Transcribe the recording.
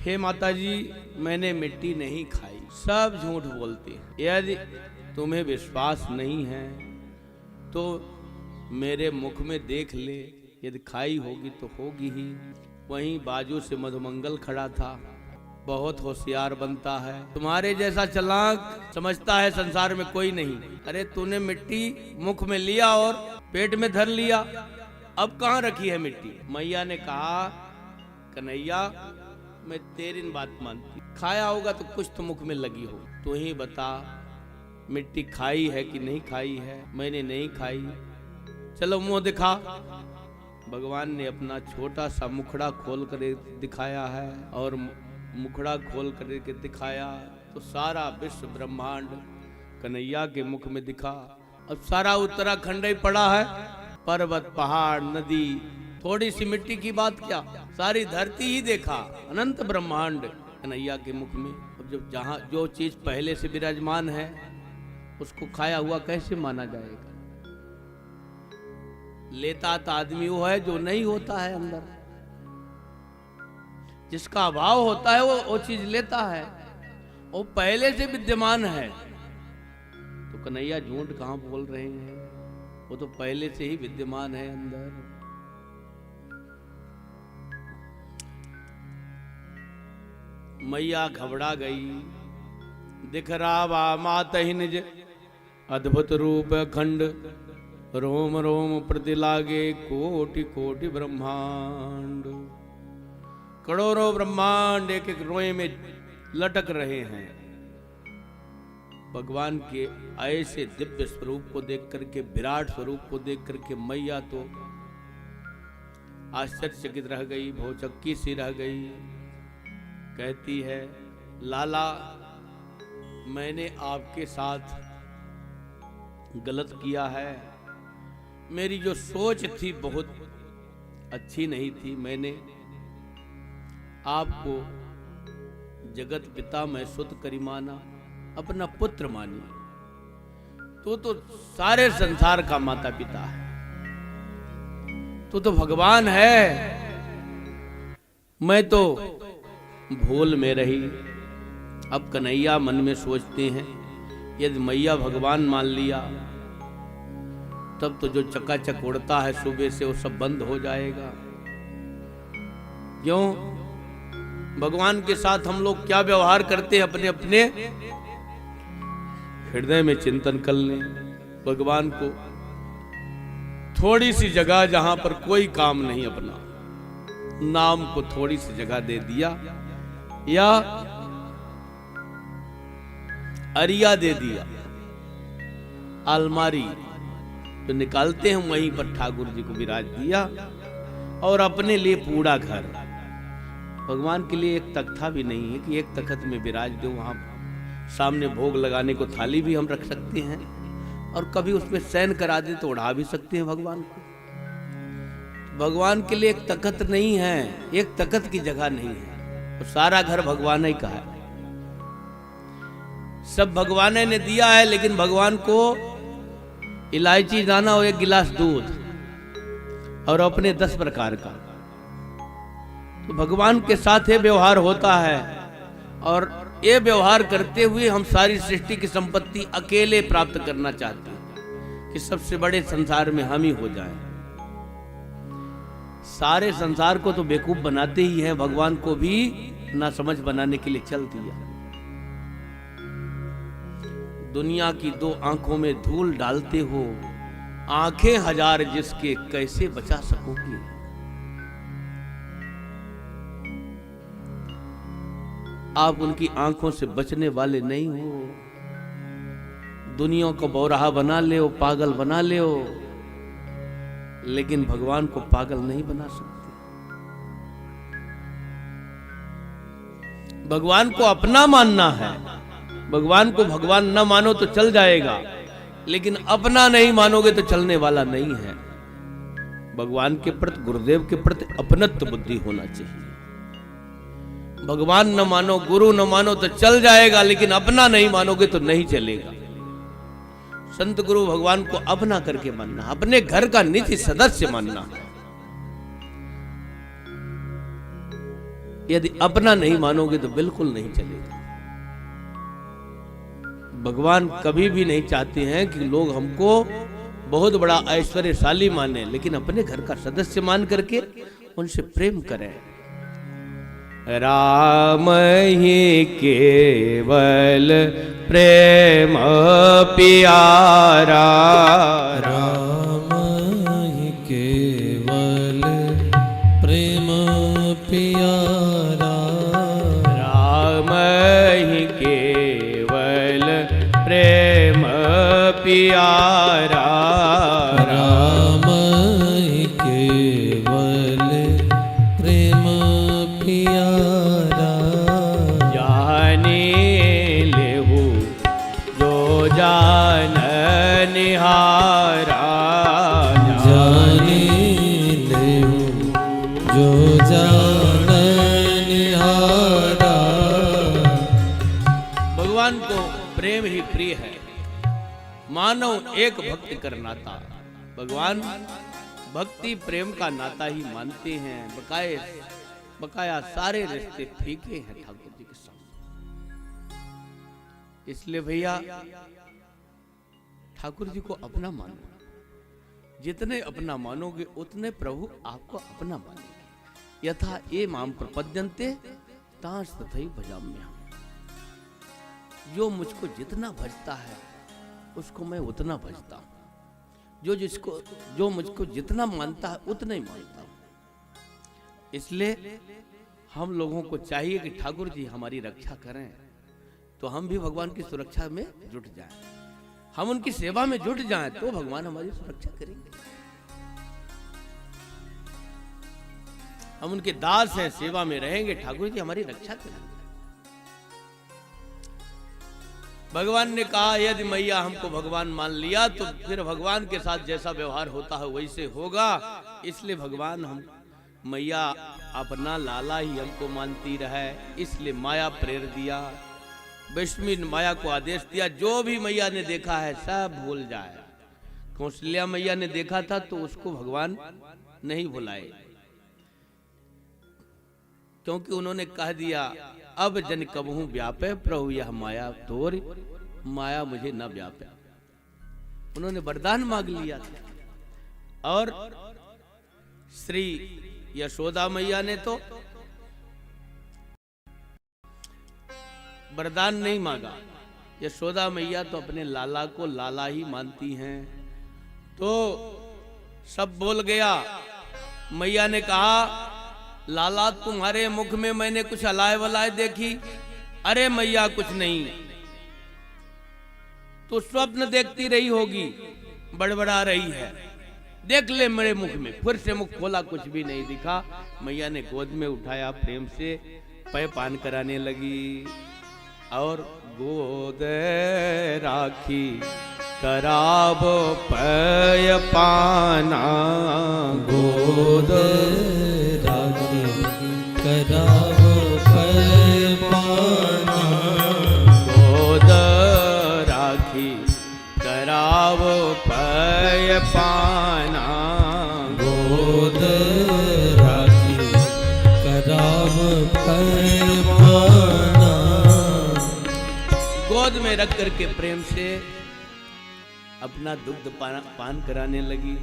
हे माता जी, मैंने मिट्टी नहीं खाई। सब झूठ बोलते हैं। यदि तुम्हें विश्वास नहीं है तो मेरे मुख में देख ले, यदि खाई होगी तो होगी ही। वहीं बाजू से मधुमंगल खड़ा था। बहुत होशियार बनता है, तुम्हारे जैसा चालाक समझता है संसार में कोई नहीं। अरे तूने मिट्टी मुख में लिया और पेट में धर लिया, अब कहाँ रखी है मिट्टी? मैया ने कहा, कन्हैया मैं तेरी बात मानती, खाया होगा तो कुछ तो मुख में लगी हो। तू ही बता, मिट्टी खाई है कि नहीं खाई है? मैंने नहीं खाई। चलो मुंह दिखा। भगवान ने अपना छोटा सा मुखड़ा खोल कर दिखाया है, और मुखड़ा खोल कर के दिखाया तो सारा विश्व ब्रह्मांड कन्हैया के मुख में दिखा। अब सारा उत्तराखंड ही पड़ा है, पर्वत पहाड़ नदी, थोड़ी सी मिट्टी की बात क्या, सारी धरती ही देखा, अनंत ब्रह्मांड कन्हैया के मुख में। अब जब जहां जो चीज पहले से विराजमान है उसको खाया हुआ कैसे माना जाएगा? लेता तो आदमी वो है जो नहीं होता है अंदर, जिसका अभाव होता है वो चीज लेता है, वो पहले से विद्यमान है। तो कन्हैया झूठ कहां बोल रहे हैं? वो तो पहले से ही विद्यमान है अंदर। मैया घबरा गई। दिख रहा वा मात ही निज अद्भुत रूप खंड, रोम रोम प्रति लागे कोटि कोटि ब्रह्मांड। करोड़ों ब्रह्मांड एक एक रोए में लटक रहे हैं। भगवान के ऐसे दिव्य स्वरूप को देख करके, विराट स्वरूप को देख करके मैया तो आश्चर्यचकित रह गई, भौचक्की सी रह गई। कहती है, लाला मैंने आपके साथ गलत किया है। मेरी जो सोच थी बहुत अच्छी नहीं थी। मैंने आपको जगत पिता में सुत करी माना, अपना पुत्र मानी। तो सारे संसार का माता पिता है, तो भगवान है। मैं तो भूल में रही। अब कन्हैया मन में सोचते हैं, यदि मैया भगवान मान लिया तब तो जो चकाचक उड़ता है सुबह से वो सब बंद हो जाएगा। क्यों? भगवान के साथ हम लोग क्या व्यवहार करते हैं अपने अपने हृदय में चिंतन कर लें। भगवान को थोड़ी सी जगह जहां पर कोई काम नहीं, अपना नाम को थोड़ी सी जगह दे दिया, या अरिया दे दिया, अलमारी तो निकालते हैं वहीं पर ठाकुर जी को विराज दिया, और अपने लिए पूरा घर। भगवान के लिए एक तख्ता भी नहीं है कि एक तख्त में विराज दो, वहां सामने भोग लगाने को थाली भी हम रख सकते हैं, और कभी उसमें शयन करा दे तो उड़ा भी सकते हैं भगवान को। भगवान के लिए एक तख्त नहीं है, एक तख्त की जगह नहीं है, तो सारा घर भगवान ही का है। सब भगवान ने दिया है, लेकिन भगवान को इलायची दाना और एक गिलास दूध और अपने 10 प्रकार का, तो भगवान के साथ ये व्यवहार होता है। और ये व्यवहार करते हुए हम सारी सृष्टि की संपत्ति अकेले प्राप्त करना चाहते हैं कि सबसे बड़े संसार में हम ही हो जाएं। सारे संसार को तो बेवकूफ बनाते ही हैं, भगवान को भी ना समझ बनाने के लिए चल दिया। दुनिया की 2 आंखों में धूल डालते हो, आंखें 1000 जिसके, कैसे बचा सकोगे? आप उनकी आंखों से बचने वाले नहीं हो। दुनिया को बौराहा बना ले हो, पागल बना ले हो, लेकिन भगवान को पागल नहीं बना सकते। भगवान को अपना मानना है। भगवान को भगवान न मानो तो चल जाएगा, लेकिन अपना नहीं मानोगे तो चलने वाला नहीं है। भगवान के प्रति, गुरुदेव के प्रति अपनत्व बुद्धि होना चाहिए। भगवान न मानो, गुरु न मानो तो चल जाएगा, लेकिन अपना नहीं मानोगे तो नहीं चलेगा। संत गुरु भगवान को अपना करके मानना, अपने घर का निजी सदस्य मानना। यदि अपना नहीं मानोगे तो बिल्कुल नहीं चलेगा। भगवान कभी भी नहीं चाहते हैं कि लोग हमको बहुत बड़ा ऐश्वर्यशाली माने, लेकिन अपने घर का सदस्य मान करके उनसे प्रेम करें। राम ही केवल प्रेम प्यारा, राम ही केवल प्रेम प्यारा, राम ही केवल प्रेम प्यारा, राम ही केवल प्रेम प्यारा, जाने लेहु जो जान निहारा, जाने लेहु जो जान निहारा। भगवान को प्रेम ही प्रिय है, मानव एक भक्ति कर नाता। भगवान भक्ति प्रेम का नाता ही मानते हैं, बकाया सारे रिश्ते फीके हैं ठाकुर जी के सामने। इसलिए भैया ठाकुर जी को अपना मानो, जितने अपना मानोगे उतने प्रभु आपको अपना मानेंगे। यथा ये माम प्रपद्यन्ते तांस तथैव भजाम्यहम्। जो मुझको जितना भजता है उसको मैं उतना भजता हूं, जो मुझको जितना मानता है उतना ही मानता हूं। इसलिए हम लोगों को चाहिए कि ठाकुर जी हमारी रक्षा करें, तो हम भी भगवान की सुरक्षा में जुट जाएं, हम उनकी सेवा में जुट जाएं, तो भगवान हमारी सुरक्षा करेंगे। हम उनके दास हैं, सेवा में रहेंगे, ठाकुर जी हमारी रक्षा करेंगे। भगवान ने कहा यदि मैया हमको भगवान मान लिया तो फिर भगवान के साथ जैसा व्यवहार होता है वैसे होगा। इसलिए भगवान हम मैया अपना लाला ही हमको मानती रहे, इसलिए माया प्रेर दिया। विष्णु ने माया को आदेश दिया जो भी मैया ने देखा है सब भूल जाए। कौशल्या मैया ने देखा था तो उसको भगवान नहीं भुलाए, क्योंकि उन्होंने कह दिया अब जन कबहू व्यापे प्रभु यह माया तोर, माया मुझे न व्यापे। उन्होंने वरदान मांग लिया था। और श्री यशोदा मैया ने तो वरदान नहीं मांगा। यशोदा मैया तो अपने लाला को लाला ही मानती हैं, तो सब बोल गया। मैया ने कहा लाला तुम्हारे मुख में मैंने कुछ अलाय वलाय देखी। अरे मैया कुछ नहीं, तो स्वप्न देखती रही होगी, बड़बड़ा रही है, देख ले मेरे मुख में। फिर से मुख खोला, कुछ भी नहीं दिखा। मैया ने गोद में उठाया, प्रेम से पय पान कराने लगी और गोद राखी कराब पय पाना, गोद राखी कराब पय पाना, गोद राखी कराब पय पाना, गोद राखी कराब पय पाना। गोद में रख करके प्रेम से अपना दुग्ध पान कराने लगी।